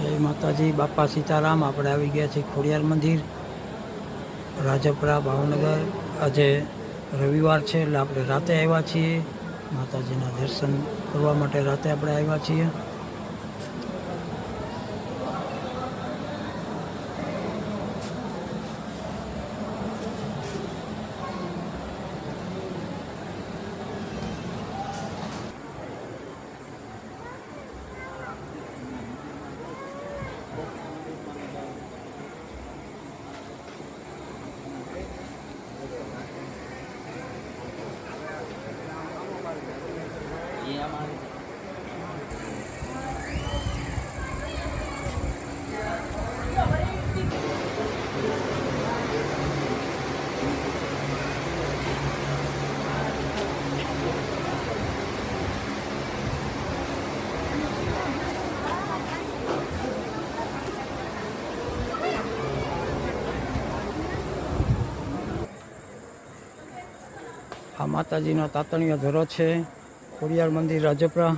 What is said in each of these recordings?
जय माताजी। बापा सीताराम। આપણે આવી ગયા છીએ ખોડિયાર મંદિર, રાજપરા, ભાવનગર। આજે રવિવાર છે એટલે આપણે રાતે આવ્યા છીએ માતાજીના દર્શન કરવા માટે। રાતે આપણે આવ્યા છીએ। આ માતાજીનો તાતણીયો ધરો છે, ખોડિયાર મંદિર, રાજપરા।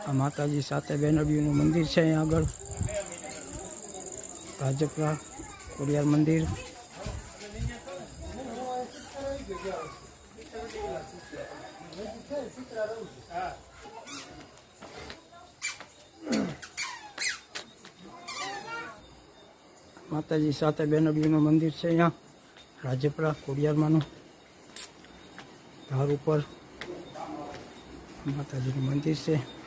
આ માતાજી સાતે બેનડીઓનું મંદિર છે અહીંયા આગળ, રાજપરા ખોડિયાર મંદિર। માતાજી સાતે બેનડીઓનું મંદિર છે અહીંયા રાજપરા ખોડિયારમાંનું। ધાર ઉપર માતાજીનું મંદિર છે।